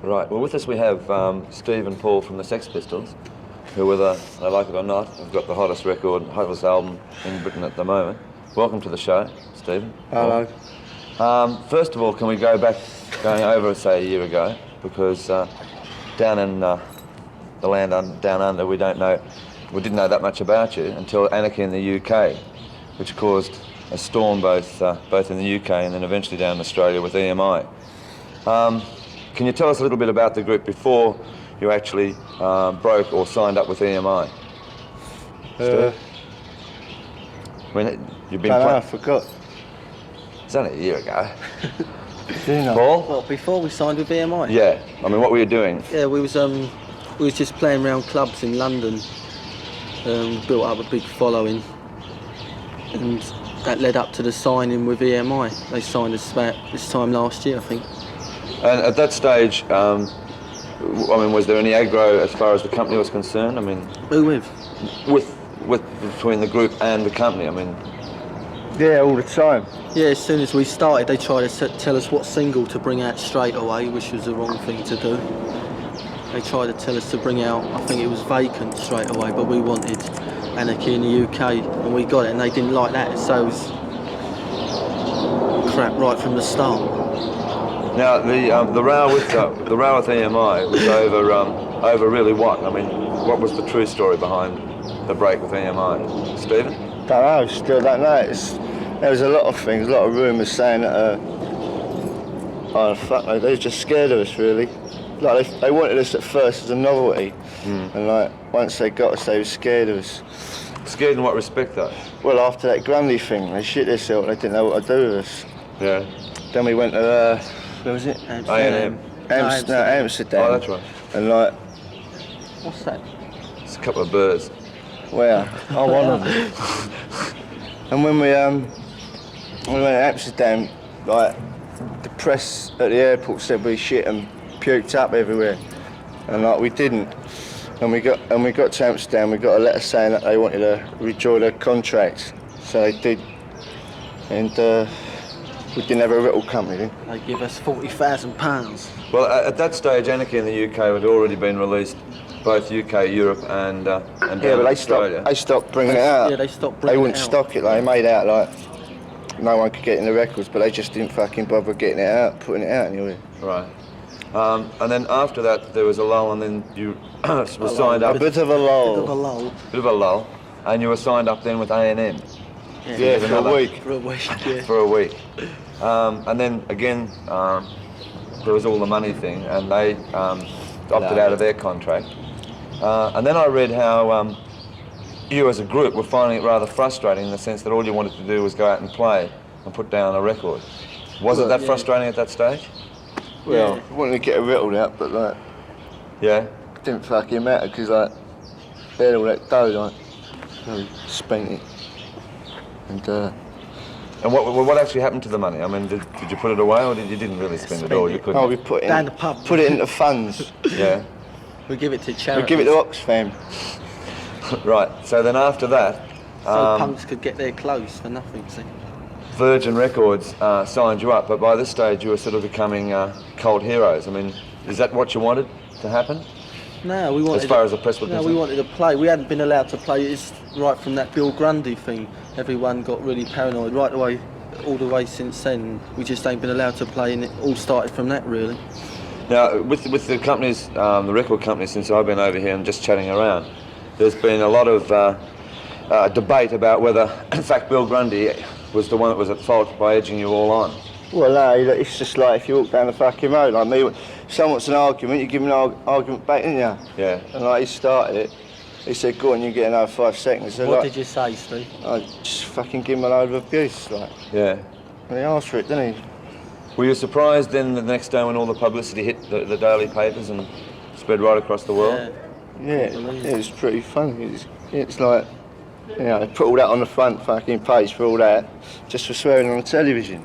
Right, well with us we have Steve and Paul from the Sex Pistols, who whether they like it or not, have got the hottest record, hottest album in Britain at the moment. Welcome to the show, Stephen. Hello. First of all, can we go going over, say, a year ago, because down in the land down under, we didn't know that much about you until Anarchy in the UK, which caused a storm both in the UK and then eventually down in Australia with EMI. Can you tell us a little bit about the group before you actually broke or signed up with EMI? Steve? When you've been I forgot. It's only a year ago. Do you know? Paul? Well, before we signed with EMI? Yeah. I mean, what were you doing? Yeah, we was just playing around clubs in London, built up a big following, and that led up to the signing with EMI. They signed us about this time last year, I think. And at that stage, I mean, was there any aggro as far as the company was concerned? I mean, Who with? Between the group and the company. I mean, Yeah, all the time. Yeah, as soon as we started, they tried to tell us what single to bring out straight away, which was the wrong thing to do. They tried to tell us to bring out, I think it was Vacant straight away, but we wanted Anarchy in the UK, and we got it, and they didn't like that, so it was crap right from the start. now the row with EMI was over really what? I mean, what was the true story behind the break with EMI, Stephen? Don't know, still don't know. There was a lot of things, a lot of rumours saying that, oh fuck no, they were just scared of us really. Like they wanted us at first as a novelty, and like once they got us, they were scared of us. Scared in what respect though? Well, after that Grundy thing, they shit themselves, they didn't know what to do with us. Yeah. Then we went to, where was it? A&M. Amsterdam. Oh, that's right. And like, What's that? It's a couple of birds. where? Oh, one of them. And when we went to Amsterdam, like the press at the airport said we shit and puked up everywhere, and like we didn't. And we got to Amsterdam, we got a letter saying that they wanted to withdraw their contract, so they did. And we didn't have a rental company then. They give us £40,000. Well, at that stage, Anarchy in the UK had already been released, both UK, Europe, and down Yeah, but in Australia. they stopped bringing it out. Yeah, they stopped They bringing wouldn't it out. stock it. Like, they made out like no one could get in the records, but they just didn't fucking bother getting it out, putting it out anyway. Right. And then after that, there was a lull, and then you were signed up. A bit of a lull. Bit of a lull, and you were signed up then with A&M. Yeah, for a week. For a week, yeah. For a week. And then again, there was all the money thing, and they opted out of their contract. And then I read how you as a group were finding it rather frustrating in the sense that all you wanted to do was go out and play and put down a record. Was it that frustrating at that stage? Well, Yeah. I wanted to get it whittled out, but like, Yeah? it didn't fucking matter because like, they had all that dough, like, so we spent it. And what actually happened to the money? I mean, did you put it away, or you didn't really spend it all? You couldn't. Oh, we put Down the pub. put it into funds. Yeah. We give it to charity. We give it to Oxfam. Right. So then after that, So punks could get their clothes for nothing, see. Virgin Records signed you up, but by this stage you were sort of becoming cult heroes. I mean, is that what you wanted to happen? No, we wanted. As far as the press was No, concerned? we wanted to play. We hadn't been allowed to play. It's right from that Bill Grundy thing. Everyone got really paranoid right away, all the way since then. We just ain't been allowed to play, and it all started from that, really. Now, with the companies, the record companies, since I've been over here and just chatting around, there's been a lot of debate about whether, in fact, Bill Grundy was the one that was at fault by edging you all on. Well, no, it's just like if you walk down the fucking road, like me, if someone wants an argument, you give them an argument back, don't you? Yeah. And like he started it, he said, go on, you get another 5 seconds. So, What like, did you say, Steve? I just fucking give him a load of abuse, like. Yeah. And he asked for it, didn't he? Were you surprised then the next day when all the publicity hit the daily papers and spread right across the world? Yeah, it was pretty funny. It's like, you know, they put all that on the front fucking page for all that, just for swearing on the television.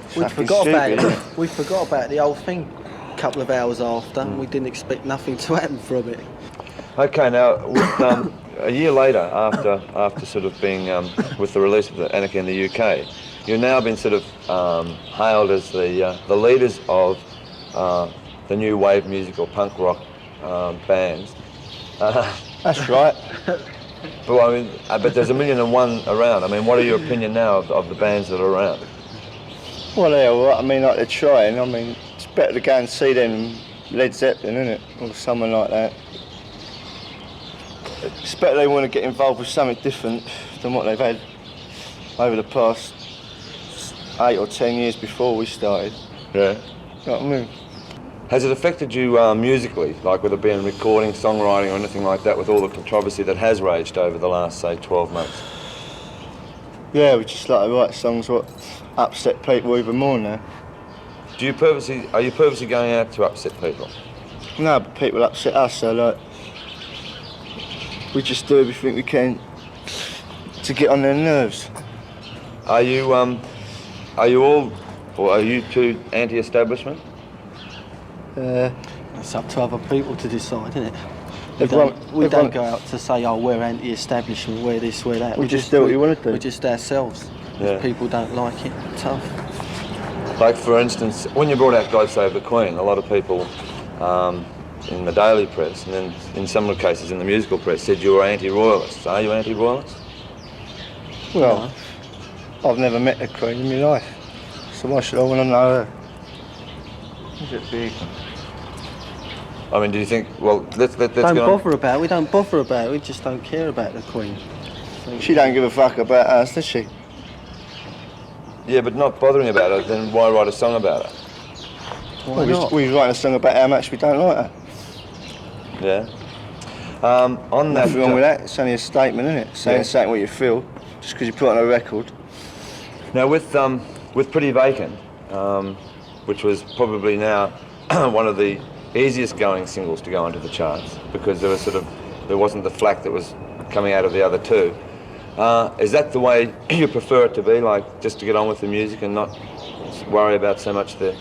It's We fucking forgot about stupid, isn't it. We forgot about the whole thing a couple of hours after. We didn't expect nothing to happen from it. Okay, now, with, a year later, after sort of being with the release of the Anarchy in the UK, you've now been sort of hailed as the leaders of the new wave music or punk rock bands. That's right. But I mean, but there's 1,000,001 around. I mean, what are your opinion now of the bands that are around? Well, yeah, well, I mean, like they're trying. I mean, it's better to go and see them than Led Zeppelin, isn't it? Or someone like that. It's better they want to get involved with something different than what they've had over the past 8 or 10 years before we started. Yeah. You know what I mean? Has it affected you musically, like with it being recording, songwriting or anything like that, with all the controversy that has raged over the last, say, 12 months? Yeah, we just like to write songs what upset people even more now. Are you purposely going out to upset people? No, but people upset us, so like, we just do everything we can to get on their nerves. Are you all, or are you two anti-establishment? It's up to other people to decide, isn't it? We everyone- don't go out to say, oh, we're anti-establishment, we're this, we're that. We just do what we want to do. We're just ourselves. Yeah. If people don't like it, tough. Like, for instance, when you brought out God Save the Queen, a lot of people in the daily press, and then in some of the cases in the musical press, said you were anti-royalists. Are you anti-royalists? Well, I've never met the Queen in my life, so why should I want to know her? Is it big? I mean, do you think, well, let's Don't get on. bother about it. We don't bother about it. We just don't care about the Queen. She don't give a fuck about us, does she? Yeah, but not bothering about it, then why write a song about it? Why not? We write a song about how much we don't like her. Yeah. On that, Nothing wrong with that. It's only a statement, isn't it? Saying Yeah. something what you feel, just because you put it on a record. Now with Pretty Vacant, which was probably now one of the easiest going singles to go into the charts, because there wasn't the flack that was coming out of the other two. Is that the way you prefer it to be, like just to get on with the music and not worry about so much the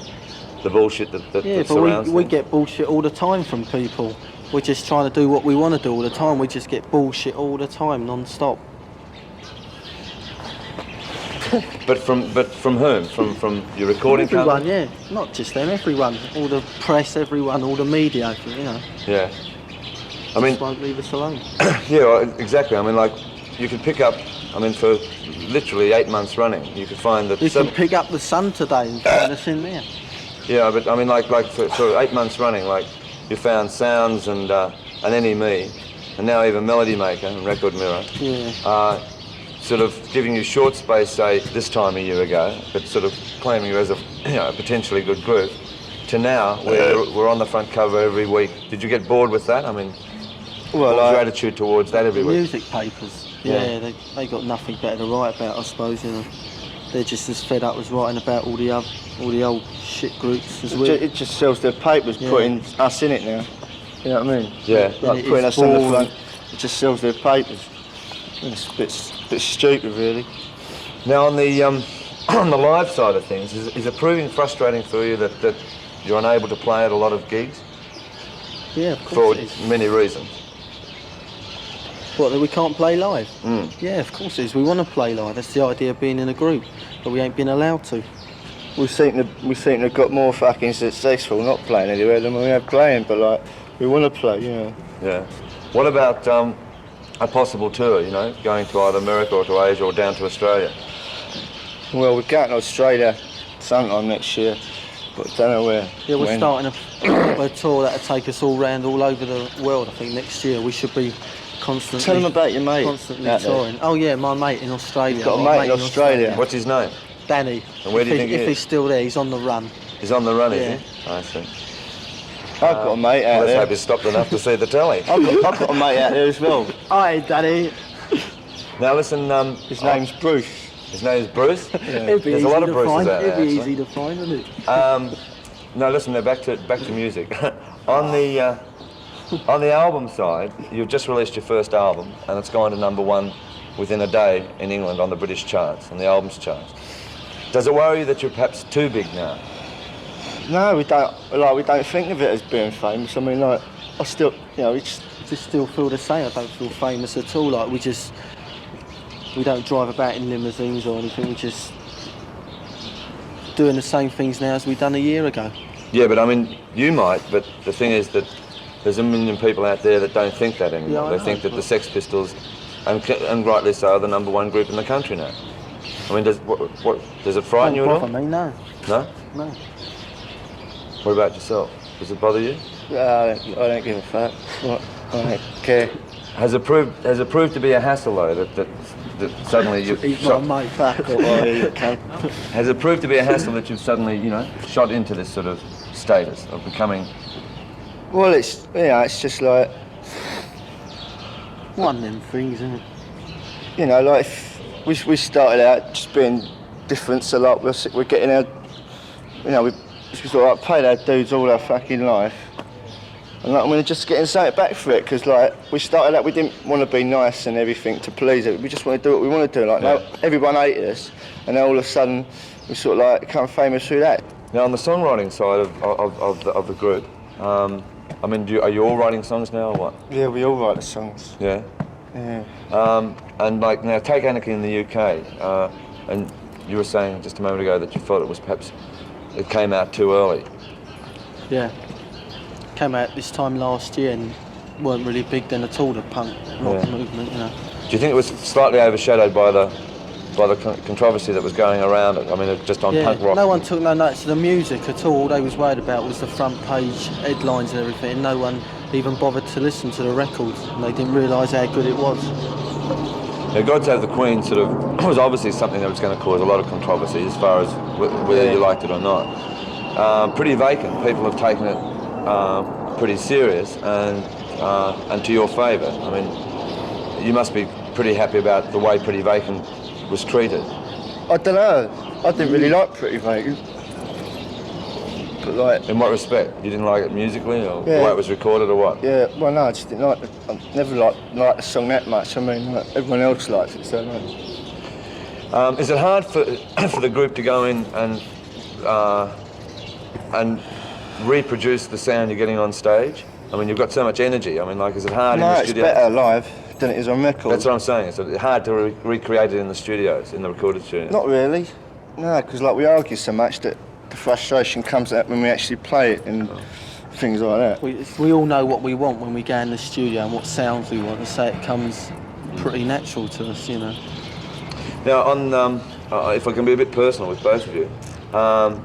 bullshit that surrounds we things? get bullshit all the time from people. We're just trying to do what we want to do all the time. We just get bullshit all the time, non-stop. But from whom? From your recording Everyone, company? yeah. Not just them, everyone. All the press, everyone, all the media, you know. Yeah. I mean, Just won't leave us alone. yeah, well, exactly. I mean, like, you could pick up, I mean, for literally 8 months running, you could find that You can pick up the Sun today and find us in there. Yeah, but I mean, like for 8 months running, like, you found Sounds and NME, and now even Melody Maker and Record Mirror, Yeah. sort of giving you short space, say, this time a year ago, but sort of claiming you as a potentially good group, to now, where we're on the front cover every week. Did you get bored with that? I mean, what was your attitude towards that every week? Music papers. Yeah, they got nothing better to write about, I suppose, you know. They're just as fed up as writing about all the old shit groups as we. It just sells their papers, Yeah. putting us in it now. You know what I mean? Yeah. Like it putting is us on the boring. front. It just sells their papers. It's a bit stupid, really. Now, on the on the live side of things, is it proving frustrating for you that you're unable to play at a lot of gigs Yeah, of for course it is. many reasons? What, that we can't play live? Mm. Yeah, of course it is. We want to play live. That's the idea of being in a group, but we ain't been allowed to. We seem to have got more fucking successful not playing anywhere than we have playing, but like, we want to play, you know. Yeah. What about a possible tour, you know, going to either America or to Asia or down to Australia? Well, we're going to Australia sometime next year, but don't know where. Yeah, we're when. starting a tour that'll take us all over the world. I think next year we should be constantly. Tell them about your mate. Constantly out there. touring. Oh yeah, my mate in Australia. You've got a My mate in Australia. What's his name? Danny. And where do you think he if is? he's still there, he's on the run. He's on the run, Yeah. is he? I see. I've got a mate out Let's there. hope he's stopped enough to see the telly. I've got a mate out there as well. Hi, Danny. Now listen, His name's Bruce. his name's Bruce. It'd be There's a easy lot of to Bruces find. out there, It'd be actually. easy to find, isn't it? No, listen. Now back to music. on the album side, you've just released your first album, and it's gone to #1 within a day in England on the British charts, on the albums charts. Does it worry you that you're perhaps too big now? No, we don't. Like, we don't think of it as being famous. I mean, like, I still, you know, it's Just still feel the same. I don't feel famous at all. Like we don't drive about in limousines or anything. We're just doing the same things now as we done a year ago. Yeah, but I mean, you might, but the thing is that there's a million people out there that don't think that anymore. Yeah, I they know, think that the Sex Pistols, and rightly so, are the #1 group in the country now. I mean, does it frighten you at all? Don't bother me, no. No? No. What about yourself? Does it bother you? I don't give a fuck. I don't care. Has it proved to be a hassle though that suddenly you've shot? Mate. Fuck or you can. Has it proved to be a hassle that you've suddenly, you know, shot into this sort of status of becoming? Well, it's just like, One of them things, isn't it? you know, like if we started out just being different, so like we're getting our, you know, we sort of like paid our dues all our fucking life, and like we're just getting something back for it, because like we started out, we didn't want to be nice and everything to please it. We just want to do what we want to do. Like now, everyone hated us, and then all of a sudden we sort of like become famous through that. Now, on the songwriting side of the group, I mean, are you all writing songs now or what? Yeah, we all write the songs. Yeah. Yeah. And like now, take Anarchy in the UK, and you were saying just a moment ago that you thought it was perhaps it came out too early. Yeah. Came out this time last year and weren't really big then at all, the punk rock movement, you know. Do you think it was slightly overshadowed by the controversy that was going around it? I mean, just on punk rock. No one took no notice of the music at all. All they was worried about was the front page headlines and everything. No one even bothered to listen to the records, and they didn't realise how good it was. Now, God Save the Queen sort of was obviously something that was going to cause a lot of controversy as far as whether you liked it or not. Pretty Vacant, people have taken it pretty serious and to your favour. I mean, you must be pretty happy about the way Pretty Vacant was treated. I don't know. I didn't really like Pretty Vacant. But like... In what respect? You didn't like it musically or the Yeah. way it was recorded or what? Yeah, well no, I just didn't like I never liked the song that much. I mean, like, everyone else likes it, so like... Is it hard for for the group to go in and reproduce the sound you're getting on stage? I mean, you've got so much energy. I mean, like, is it hard in the studio? No, it's better live than it is on record. That's what I'm saying. It's hard to recreate it in the studios, in the recorded studios. Not really. No, because like we argue so much that the frustration comes out when we actually play it and things like that. We all know what we want when we go in the studio and what sounds we want, and so it comes pretty natural to us, you know. Now, on if I can be a bit personal with both of you.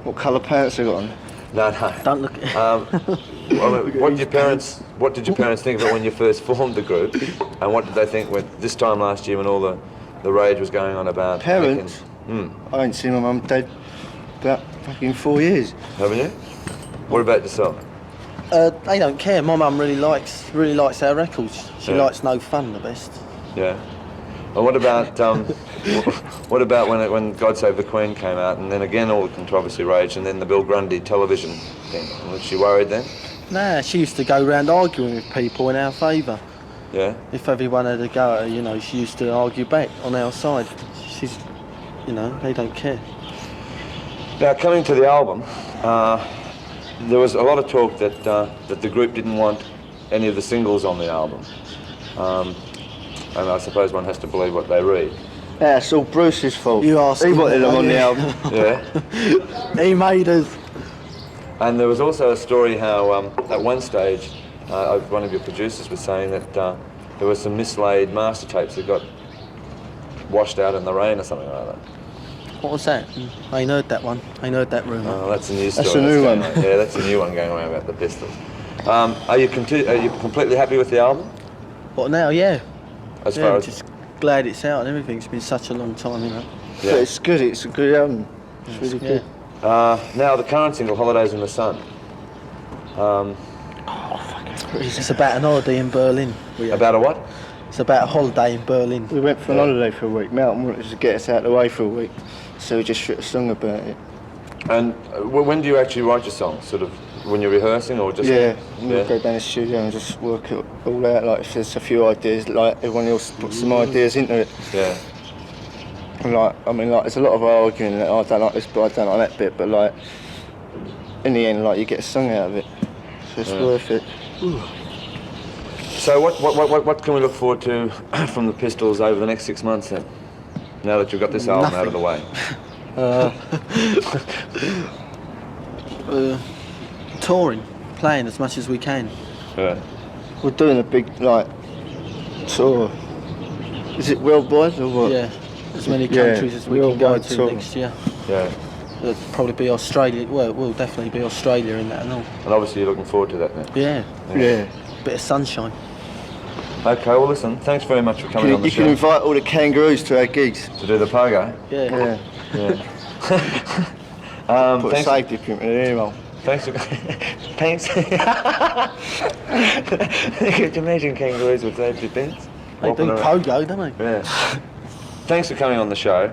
What colour pants have you got on? No. Don't look at I mean, what did your parents think of it when you first formed the group, and what did they think when this time last year when all the rage was going on about Parents? I ain't seen my mum and dad about fucking 4 years. Haven't you? What about yourself? they don't care. My mum really likes our records. She Yeah. likes No Fun the best. Yeah. And what about what about when God Save the Queen came out, and then again all the controversy raged, and then the Bill Grundy television thing? Was she worried then? Nah, she used to go around arguing with people in our favour. Yeah. If everyone had a go at her, you know, she used to argue back on our side. She's, you know, they don't care. Now, coming to the album, there was a lot of talk that the group didn't want any of the singles on the album. And I suppose one has to believe what they read. Yeah, it's all Bruce's fault. You asked He him, wanted them on the yeah. album. Yeah. He made us. And there was also a story how at one stage one of your producers was saying that there were some mislaid master tapes that got washed out in the rain or something like that. What was that? I ain't heard that one. I ain't heard that rumour. Oh, that's a new story. That's a new one. Yeah, that's a new one going around about the PisTOls. Are you completely happy with the album? What now? Yeah. As Yeah, far I'm as just glad it's out and everything. It's been such a long time, you know. yeah. But it's good, it's a good album. It's really good. Now the current single, "Holidays in the Sun." It's about an holiday in Berlin. About a what? It's about a holiday in Berlin. We went for an holiday for a week. Melton wanted to get us out of the way for a week, so we just wrote a song about it. And when do you actually write your songs? Sort of when you're rehearsing, or just? Yeah, and we'll go down the studio and just work it all out. Like if there's a few ideas, like everyone else puts some ideas into it. Yeah. And like, I mean, like there's a lot of arguing that I don't like this bit, I don't like that bit, but like in the end, like you get a song out of it, so it's worth it. So what can we look forward to from the PisTOls over the next 6 months then? Now that you've got this album out of the way. touring, playing as much as we can. Yeah. We're doing a big like tour. Is it worldwide or what? Yeah, as many countries as we can go worldwide to tour. next year. Yeah. It'll probably be Australia. Well, it will definitely be Australia in that and all. And obviously you're looking forward to that now. Yeah, Yeah. bit of sunshine. Okay, well listen, thanks very much for coming on the You show. can invite all the kangaroos to our gigs. To do the pogo. Yeah. Yeah. Put a Thanks. safety pin in the email. Thanks for... Thanks. Could you imagine kangaroos with safety pins? They do Walking around. pogo, don't they? Yeah. Thanks for coming on the show.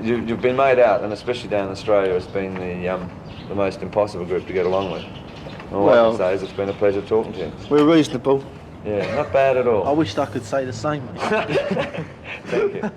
You've been made out, and especially down in Australia, it's been the most impossible group to get along with. And all I Well- can say is it's been a pleasure talking to you. We're reasonable. Yeah, not bad at all. I wished I could say the same, mate. Thank you.